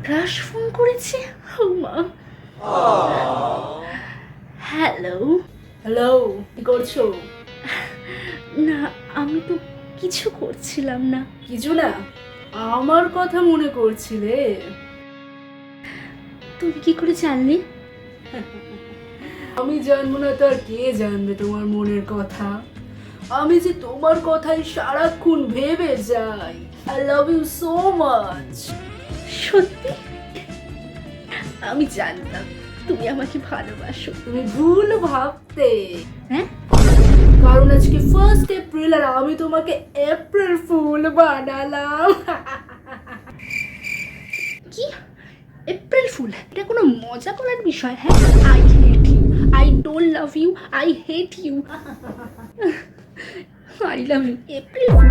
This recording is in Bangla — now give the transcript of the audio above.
ক্রাশ ফোন করেছে। ও মা। হ্যালো। হ্যালো, কি করছো? না, আমি তো কিছু করছিলাম না। কিছু না, আমার কথা মনে করছিলে? তুমি কি করে জানলে? আমি জানবো না তো আর কে জানবে তোমার মনের কথা? আমি যে তোমার কথাই সারাক্ষণ ভেবে যাই। I love you so much. সত্যি? আমি জানতাম তুমি আমাকে ভালোবাসো। তুমি ভুল ভাবতে। হ্যাঁ? কারণ আজকে 1 এপ্রিল আর আমি তোমাকে এপ্রিল ফুল বানালাম। কি? April fool? এটা কোনো মজা করার বিষয়? হ্যাঁ, I hate you, I don't love you, I hate you, I love you. April full.